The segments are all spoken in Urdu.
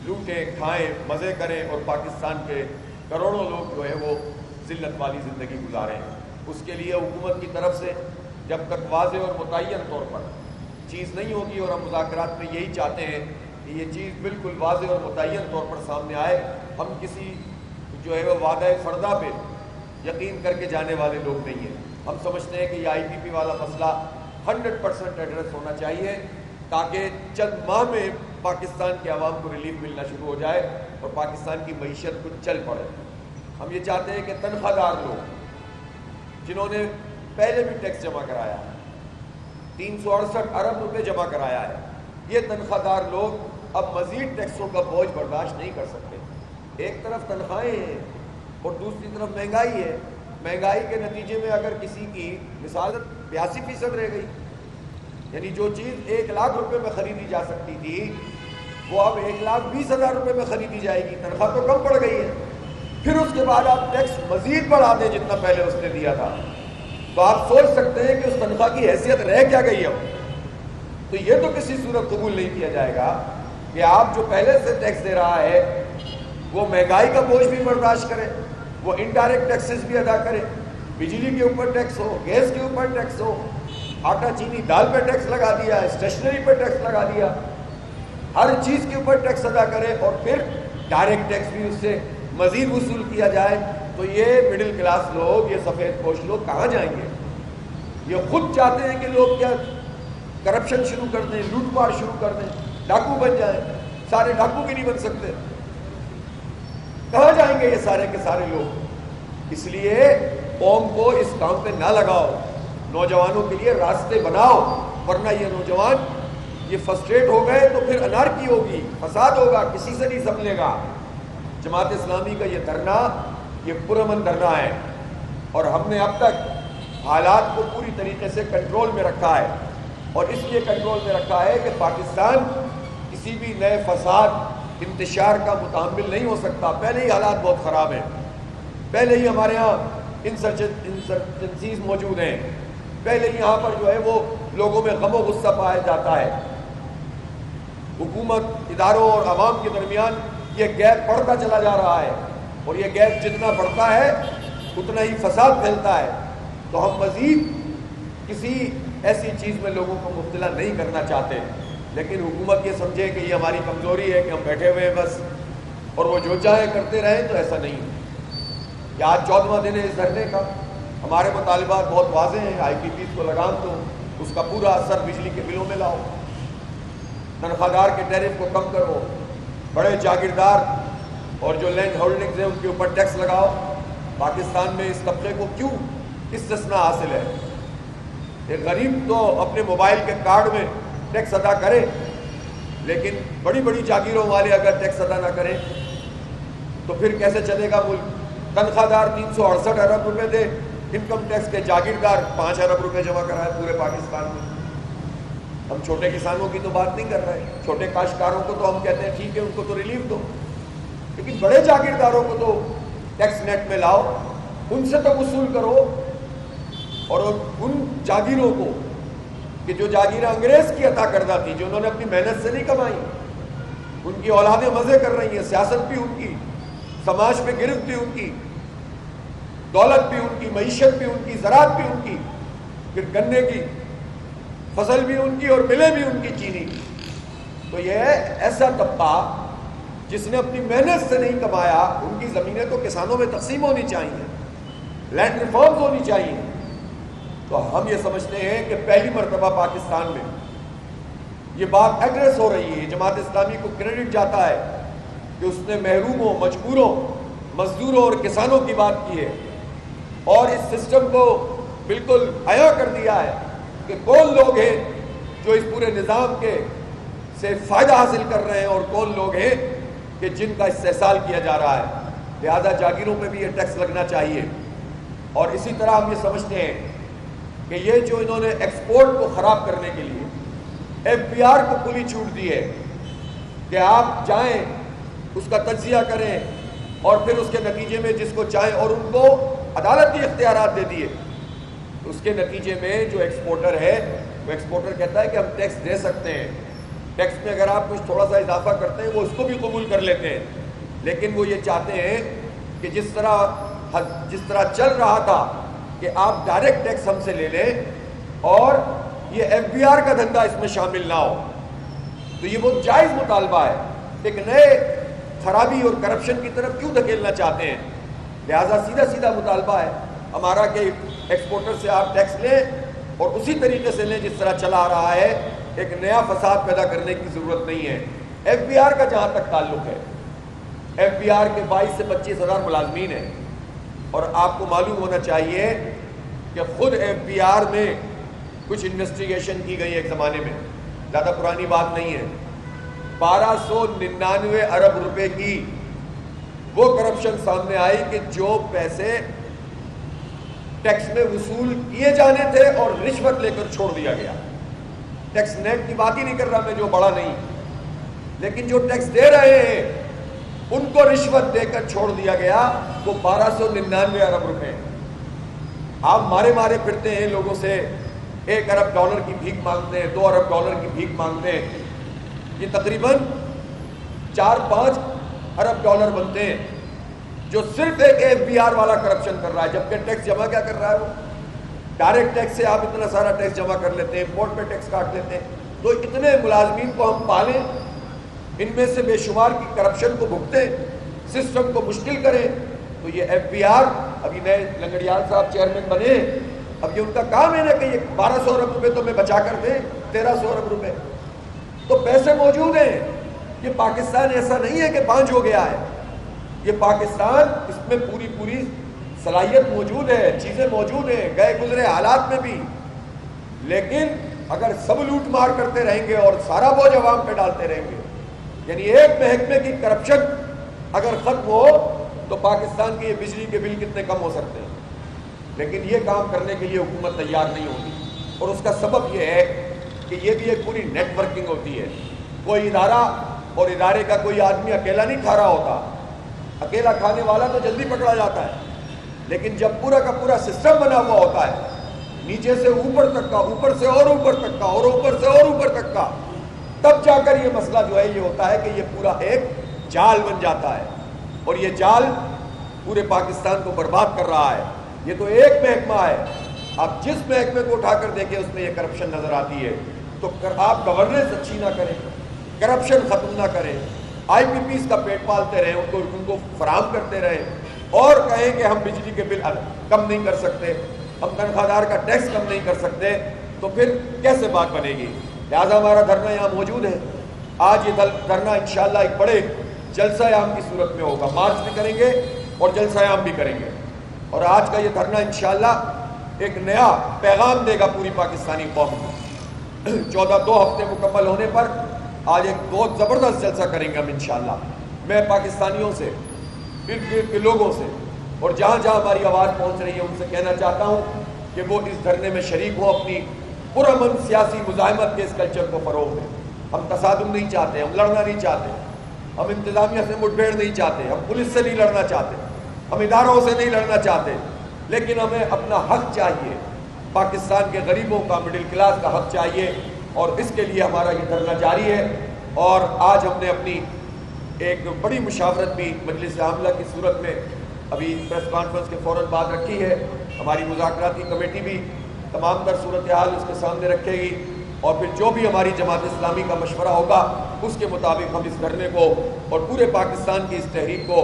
لوٹیں کھائیں مزے کریں اور پاکستان کے کروڑوں لوگ جو ہے وہ ذلت والی زندگی گزاریں. اس کے لیے حکومت کی طرف سے جب تک واضح اور متعین طور پر چیز نہیں ہوگی، اور ہم مذاکرات میں یہی چاہتے ہیں کہ یہ چیز بالکل واضح اور متعین طور پر سامنے آئے. ہم کسی جو ہے وہ وعدہ فردہ پہ یقین کر کے جانے والے لوگ نہیں ہیں. ہم سمجھتے ہیں کہ یہ آئی پی پی والا مسئلہ 100% ایڈریس ہونا چاہیے تاکہ چند ماہ میں پاکستان کے عوام کو ریلیف ملنا شروع ہو جائے اور پاکستان کی معیشت کچھ چل پڑے. ہم یہ چاہتے ہیں کہ تنخواہ دار لوگ جنہوں نے پہلے بھی ٹیکس جمع کرایا ہے، 368 ارب روپے جمع کرایا ہے، یہ تنخواہ دار لوگ اب مزید ٹیکسوں کا بوجھ برداشت نہیں کر سکتے. ایک طرف تنخواہیں ہیں اور دوسری طرف مہنگائی ہے. مہنگائی کے نتیجے میں اگر کسی کی مثال 82% رہ گئی، یعنی جو چیز 1 لاکھ روپے میں خریدی جا سکتی تھی وہ اب 1,20,000 روپے میں خریدی جائے گی. تنخواہ تو کم پڑ گئی ہے. پھر اس کے بعد آپ ٹیکس مزید بڑھا دیں جتنا پہلے اس نے دیا تھا، تو آپ سوچ سکتے ہیں کہ اس تنخواہ کی حیثیت رہ کیا گئی اب. تو یہ تو کسی صورت قبول نہیں کیا جائے گا کہ آپ جو پہلے سے ٹیکس دے رہا ہے وہ مہنگائی کا بوجھ بھی برداشت کرے، وہ انڈائریکٹ ٹیکسز بھی ادا کرے. بجلی کے اوپر ٹیکس ہو، گیس کے اوپر ٹیکس ہو، آٹا چینی دال پہ ٹیکس لگا دیا، اسٹیشنری پہ ٹیکس لگا دیا، ہر چیز کے اوپر ٹیکس ادا کرے اور پھر ڈائریکٹ ٹیکس بھی اس سے مزید وصول کیا جائے. تو یہ مڈل کلاس لوگ، یہ سفید پوش لوگ کہاں جائیں گے؟ یہ خود چاہتے ہیں کہ لوگ کیا کرپشن شروع کر دیں، لوٹ مار شروع کر دیں، ڈاکو بن جائیں. سارے ڈاکو بھی نہیں بن سکتے. کہاں جائیں گے یہ سارے کے سارے لوگ؟ اس لیے قوم کو اس کام پہ نہ لگاؤ، نوجوانوں کے لیے راستے بناؤ، ورنہ یہ نوجوان یہ فرسٹریٹ ہو گئے تو پھر انارکی ہوگی، فساد ہوگا، کسی سے نہیں سنبھلے گا. جماعت اسلامی کا یہ دھرنا یہ پرامن دھرنا ہے اور ہم نے اب تک حالات کو پوری طریقے سے کنٹرول میں رکھا ہے. اور اس لیے کنٹرول میں رکھا ہے کہ پاکستان کسی بھی نئے فساد انتشار کا متحمل نہیں ہو سکتا. پہلے ہی حالات بہت خراب ہیں، پہلے ہی ہمارے ہاں انسرجنسیز موجود ہیں، پہلے ہی یہاں پر جو ہے وہ لوگوں میں غم و غصہ پایا جاتا ہے. حکومت، اداروں اور عوام کے درمیان یہ گیپ بڑھتا چلا جا رہا ہے اور یہ گیپ جتنا بڑھتا ہے اتنا ہی فساد پھیلتا ہے. تو ہم مزید کسی ایسی چیز میں لوگوں کو مبتلا نہیں کرنا چاہتے، لیکن حکومت یہ سمجھے کہ یہ ہماری کمزوری ہے کہ ہم بیٹھے ہوئے ہیں بس اور وہ جو چاہے کرتے رہیں، تو ایسا نہیں. کہ آج 14واں دن ہے اس دھرنے کا. ہمارے مطالبات بہت واضح ہیں. آئی پی پیز کو لگام دو، اس کا پورا اثر بجلی کے بلوں میں لاؤ، تنخواہ دار کے ٹیرف کو کم کرو، بڑے جاگیردار اور جو لینڈ ہولڈنگز ہیں ان کے اوپر ٹیکس لگاؤ. پاکستان میں اس طبقے کو کیوں استثناء حاصل ہے؟ ایک غریب تو اپنے موبائل کے کارڈ میں ٹیکس ادا کرے، لیکن بڑی بڑی جاگیروں والے اگر ٹیکس ادا نہ کریں تو پھر کیسے چلے گا ملک؟ تنخواہ دار 368 ارب روپے دے، انکم ٹیکس کے جاگیردار 5 ارب روپے جمع کرائے پورے پاکستان میں. ہم چھوٹے کسانوں کی تو بات نہیں کر رہے، چھوٹے کاشتکاروں کو تو ہم کہتے ہیں ٹھیک ہے ان کو تو ریلیف دو، لیکن بڑے جاگیرداروں کو تو ٹیکس نیٹ میں لاؤ، ان سے تو وصول کرو. اور ان جاگیروں کو کہ جو جاگیریں انگریز کی عطا کردہ تھی، جو انہوں نے اپنی محنت سے نہیں کمائی، ان کی اولادیں مزے کر رہی ہیں، سیاست بھی ان کی، سماج پہ گرفت بھی ان کی، دولت بھی ان کی، معیشت بھی ان کی، زراعت بھی ان کی، پھر گنے کی فصل بھی ان کی اور ملیں بھی ان کی چینی کی. تو یہ ایسا طبقہ جس نے اپنی محنت سے نہیں کمایا، ان کی زمینیں تو کسانوں میں تقسیم ہونی چاہیے، لینڈ ریفارمز ہونی چاہیے. تو ہم یہ سمجھتے ہیں کہ پہلی مرتبہ پاکستان میں یہ بات ایڈریس ہو رہی ہے. جماعت اسلامی کو کریڈٹ جاتا ہے کہ اس نے محروموں، مجبوروں، مزدوروں اور کسانوں کی بات کی ہے اور اس سسٹم کو بالکل عیاں کر دیا ہے کہ کون لوگ ہیں جو اس پورے نظام کے سے فائدہ حاصل کر رہے ہیں اور کون لوگ ہیں کہ جن کا استحصال کیا جا رہا ہے. لہذا جاگیروں پہ بھی یہ ٹیکس لگنا چاہیے. اور اسی طرح ہم یہ سمجھتے ہیں کہ یہ جو انہوں نے ایکسپورٹ کو خراب کرنے کے لیے ایف بی آر کو کھلی چھوٹ دی ہے کہ آپ جائیں اس کا تجزیہ کریں اور پھر اس کے نتیجے میں جس کو چاہیں، اور ان کو عدالتی اختیارات دے دیے، اس کے نتیجے میں جو ایکسپورٹر ہے وہ ایکسپورٹر کہتا ہے کہ ہم ٹیکس دے سکتے ہیں ٹیکس میں اگر آپ کچھ تھوڑا سا اضافہ کرتے ہیں وہ اس کو بھی قبول کر لیتے ہیں، لیکن وہ یہ چاہتے ہیں کہ جس طرح چل رہا تھا کہ آپ ڈائریکٹ ٹیکس ہم سے لے لیں اور یہ ایف بی آر کا دھندا اس میں شامل نہ ہو. تو یہ بہت جائز مطالبہ ہے، ایک نئے خرابی اور کرپشن کی طرف کیوں دھکیلنا چاہتے ہیں؟ لہٰذا سیدھا سیدھا مطالبہ ہے ہمارا کہ ایکسپورٹر سے آپ ٹیکس لیں اور اسی طریقے سے لیں جس طرح چلا آ رہا ہے. ایک نیا فساد پیدا کرنے کی ضرورت نہیں ہے. ایف بی آر کا جہاں تک تعلق ہے، ایف بی آر کے 22 سے 25 ہزار ملازمین ہیں، اور آپ کو معلوم ہونا چاہیے کہ خود ایف بی آر میں کچھ انویسٹیگیشن کی گئی ایک زمانے میں، زیادہ پرانی بات نہیں ہے. 1299 ارب روپے کی وہ کرپشن سامنے آئی کہ جو پیسے ٹیکس میں وصول کیے جانے تھے اور رشوت لے کر چھوڑ دیا گیا. ٹیکس نیٹ کی بات ہی نہیں کر رہا میں، جو بڑا نہیں، لیکن جو ٹیکس دے رہے ہیں ان کو رشوت دے کر چھوڑ دیا گیا. وہ 1299 ارب روپے. آپ مارے پھرتے ہیں لوگوں سے، 1 ارب ڈالر کی بھیک مانگتے ہیں، 2 ارب ڈالر کی بھیک مانگتے ہیں. یہ تقریباً 4-5 ارب ڈالر بنتے ہیں جو صرف ایک ایف بی آر والا کرپشن کر رہا ہے. جبکہ ٹیکس جمع کیا کر رہا ہے؟ وہ ڈائریکٹ ٹیکس سے آپ اتنا سارا ٹیکس جمع کر لیتے ہیں، امپورٹ پہ ٹیکس کاٹ لیتے ہیں. تو اتنے ملازمین کو ہم پالیں، ان میں سے بے شمار کی کرپشن کو بھگتیں، سسٹم کو مشکل کریں. تو یہ ایف بی آر ابھی نئے لنگڑیال صاحب چیئرمین بنے، اب یہ ان کا کام ہے نا کہ یہ 1200 ارب روپے تو میں بچا کر دیں، 1300 ارب روپے. تو پیسے موجود ہیں. یہ پاکستان ایسا نہیں ہے کہ بانجھ ہو گیا ہے، یہ پاکستان، اس میں پوری صلاحیت موجود ہے، چیزیں موجود ہیں گئے گزرے حالات میں بھی. لیکن اگر سب لوٹ مار کرتے رہیں گے اور سارا بوجھ عوام پہ ڈالتے رہیں گے، یعنی ایک محکمے کی کرپشن اگر ختم ہو تو پاکستان کے یہ بجلی کے بل کتنے کم ہو سکتے ہیں. لیکن یہ کام کرنے کے لیے حکومت تیار نہیں ہوگی، اور اس کا سبب یہ ہے کہ یہ بھی ایک پوری نیٹ ورکنگ ہوتی ہے. کوئی ادارہ اور ادارے کا کوئی آدمی اکیلا نہیں کھا رہا ہوتا. اکیلا کھانے والا تو جلدی پکڑا جاتا ہے، لیکن جب پورا کا پورا سسٹم بنا ہوا ہوتا ہے، نیچے سے اوپر تک کا، اوپر سے اور اوپر تک کا، اور اوپر سے اور اوپر تک کا، تب جا کر یہ مسئلہ جو ہے یہ ہوتا ہے کہ یہ پورا ایک جال بن جاتا ہے. اور یہ جال پورے پاکستان کو برباد کر رہا ہے. یہ تو ایک محکمہ ہے، آپ جس محکمے کو اٹھا کر دیکھیں اس میں یہ کرپشن نظر آتی ہے. تو آپ گورننس اچھی نہ کریں، کرپشن ختم نہ کریں، آئی پی پیز کا پیٹ پالتے رہیں، ان کو فراہم کرتے رہیں، اور کہیں کہ ہم بجلی کے بل کم نہیں کر سکتے، ہم تنخواہ دار کا ٹیکس کم نہیں کر سکتے، تو پھر کیسے بات بنے گی؟ لہٰذا ہمارا دھرنا یہاں موجود ہے. آج یہ دھرنا انشاءاللہ ایک بڑے جلسہ عام کی صورت میں ہوگا. مارچ بھی کریں گے اور جلسہ عام بھی کریں گے. اور آج کا یہ دھرنا انشاءاللہ ایک نیا پیغام دے گا پوری پاکستانی قوم کو. 2 ہفتے مکمل ہونے پر آج ایک بہت زبردست جلسہ کریں گے ہم انشاءاللہ. میں پاکستانیوں سے، پھر کے لوگوں سے، اور جہاں جہاں ہماری آواز پہنچ رہی ہے ان سے کہنا چاہتا ہوں کہ وہ اس دھرنے میں شریک ہوں، اپنی پرامن سیاسی مزاحمت کے اس کلچر کو فروغ دیں. ہم تصادم نہیں چاہتے، ہم لڑنا نہیں چاہتے، ہم انتظامیہ سے مٹ بھیڑ نہیں چاہتے، ہم پولیس سے نہیں لڑنا چاہتے، ہم اداروں سے نہیں لڑنا چاہتے، لیکن ہمیں اپنا حق چاہیے. پاکستان کے غریبوں کا، مڈل کلاس کا حق چاہیے، اور اس کے لیے ہمارا یہ دھرنا جاری ہے. اور آج ہم نے اپنی ایک بڑی مشاورت بھی مجلس عاملہ کی صورت میں ابھی پریس کانفرنس کے فوراً بعد رکھی ہے. ہماری مذاکراتی کمیٹی بھی تمام تر صورتحال اس کے سامنے رکھے گی، اور پھر جو بھی ہماری جماعت اسلامی کا مشورہ ہوگا اس کے مطابق ہم اس دھرنے کو اور پورے پاکستان کی اس تحریک کو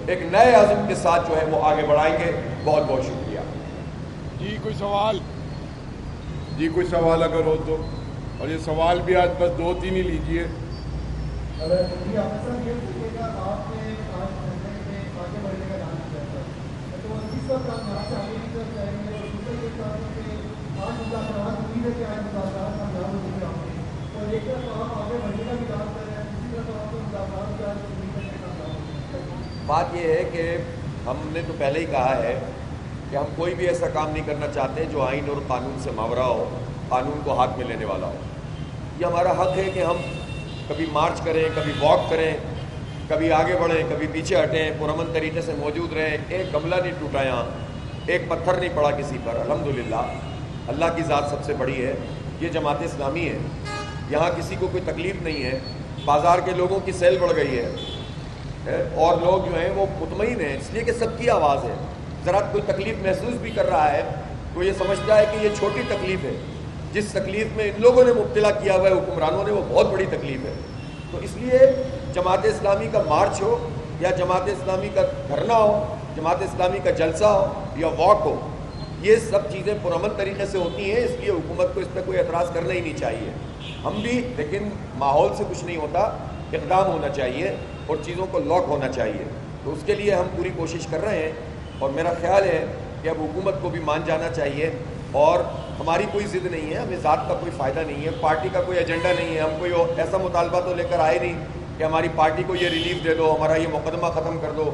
ایک نئے عزم کے ساتھ جو ہے وہ آگے بڑھائیں گے. بہت بہت شکریہ. جی کوئی سوال؟ جی کوئی سوال اگر ہو تو، اور یہ سوال بھی آج بس 2-3 ہی لیجیے. بات یہ ہے کہ ہم نے تو پہلے ہی کہا ہے کہ ہم کوئی بھی ایسا کام نہیں کرنا چاہتے جو آئین اور قانون سے ماورا ہو، قانون کو ہاتھ میں لینے والا ہو. یہ ہمارا حق ہے کہ ہم کبھی مارچ کریں، کبھی واک کریں، کبھی آگے بڑھیں، کبھی پیچھے ہٹیں، پرامن طریقے سے موجود رہیں. ایک گملہ نہیں ٹوٹا یہاں، ایک پتھر نہیں پڑا کسی پر. الحمدللہ اللہ کی ذات سب سے بڑی ہے. یہ جماعت اسلامی ہے، یہاں کسی کو کوئی تکلیف نہیں ہے، بازار کے لوگوں کی سیل بڑھ گئی ہے اور لوگ جو ہیں وہ مطمئن ہیں، اس لیے کہ سب کی آواز ہے۔ ذرا کوئی تکلیف محسوس بھی کر رہا ہے تو یہ سمجھتا ہے کہ یہ چھوٹی تکلیف ہے، جس تکلیف میں ان لوگوں نے مبتلا کیا ہوا ہے حکمرانوں نے، وہ بہت بڑی تکلیف ہے۔ تو اس لیے جماعت اسلامی کا مارچ ہو یا جماعت اسلامی کا دھرنا ہو، جماعت اسلامی کا جلسہ ہو یا واک ہو، یہ سب چیزیں پرامن طریقے سے ہوتی ہیں، اس لیے حکومت کو اس پہ کوئی اعتراض کرنا ہی نہیں چاہیے۔ ہم بھی، لیکن ماحول سے کچھ نہیں ہوتا، اقدام ہونا چاہیے اور چیزوں کو لاک ہونا چاہیے۔ تو اس کے لیے ہم پوری کوشش کر رہے ہیں اور میرا خیال ہے کہ اب حکومت کو بھی مان جانا چاہیے، اور ہماری کوئی ضد نہیں ہے، ہمیں ذات کا کوئی فائدہ نہیں ہے، پارٹی کا کوئی ایجنڈا نہیں ہے، ہم کوئی ایسا مطالبہ تو لے کر آئے نہیں کہ ہماری پارٹی کو یہ ریلیف دے دو، ہمارا یہ مقدمہ ختم کر دو،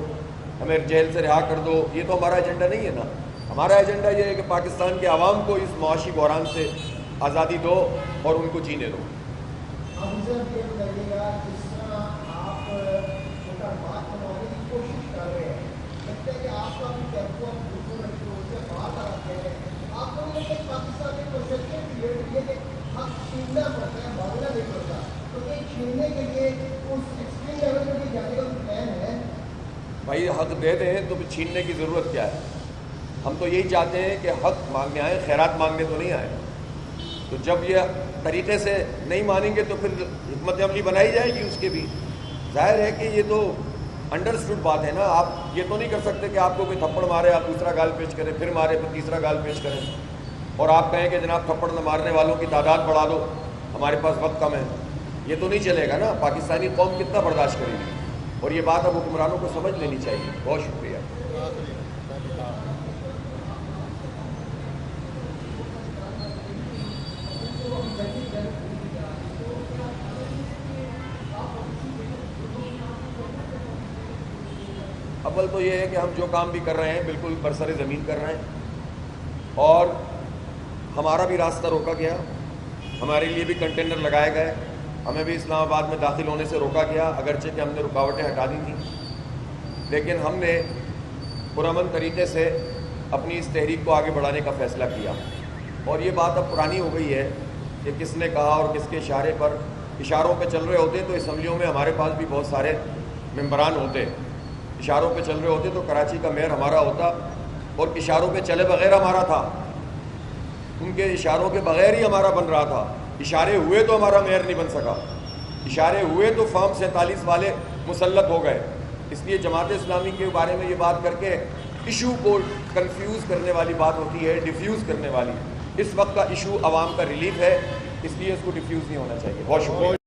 ہمیں جیل سے رہا کر دو، یہ تو ہمارا ایجنڈا نہیں ہے نا۔ ہمارا ایجنڈا یہ ہے کہ پاکستان کے عوام کو اس معاشی بحران سے آزادی دو اور ان کو جینے دو۔ بھائی حق دے دیں تو پھر چھیننے کی ضرورت کیا ہے؟ ہم تو یہی چاہتے ہیں کہ حق مانگنے آئیں، خیرات مانگنے تو نہیں آئے۔ تو جب یہ طریقے سے نہیں مانیں گے تو پھر حکمت عملی بنائی جائے گی اس کے بھی۔ ظاہر ہے کہ یہ تو انڈرسٹوڈ بات ہے نا، آپ یہ تو نہیں کر سکتے کہ آپ کو کوئی تھپڑ مارے آپ دوسرا گال پیش کریں، پھر مارے پھر تیسرا گال پیش کریں، اور آپ کہیں کہ جناب تھپڑ مارنے والوں کی تعداد بڑھا دو، ہمارے پاس وقت کم ہے۔ یہ تو نہیں چلے گا نا، پاکستانی قوم کتنا برداشت کرے گی؟ اور یہ بات اب حکمرانوں کو سمجھ لینی چاہیے۔ بہت شکریہ۔ اول تو یہ ہے کہ ہم جو کام بھی کر رہے ہیں بالکل برسر زمین کر رہے ہیں، اور ہمارا بھی راستہ روکا گیا، ہمارے لیے بھی کنٹینر لگائے گئے، ہمیں بھی اسلام آباد میں داخل ہونے سے روکا گیا، اگرچہ کہ ہم نے رکاوٹیں ہٹا دی تھیں، لیکن ہم نے پرامن طریقے سے اپنی اس تحریک کو آگے بڑھانے کا فیصلہ کیا۔ اور یہ بات اب پرانی ہو گئی ہے کہ کس نے کہا اور کس کے اشاروں پہ چل رہے ہوتے تو اسمبلیوں میں ہمارے پاس بھی بہت سارے ممبران ہوتے، اشاروں پہ چل رہے ہوتے تو کراچی کا میئر ہمارا ہوتا، اور اشاروں پہ چلے بغیر ہمارا تھا، ان کے اشاروں کے بغیر ہی ہمارا بن رہا تھا۔ اشارے ہوئے تو ہمارا میئر نہیں بن سکا، اشارے ہوئے تو فارم 47 والے مسلط ہو گئے۔ اس لیے جماعت اسلامی کے بارے میں یہ بات کر کے ایشو کو کنفیوز کرنے والی بات ہوتی ہے، ڈیفیوز کرنے والی۔ اس وقت کا ایشو عوام کا ریلیف ہے، اس لیے اس کو ڈیفیوز نہیں ہونا چاہیے۔ بہت شکریہ۔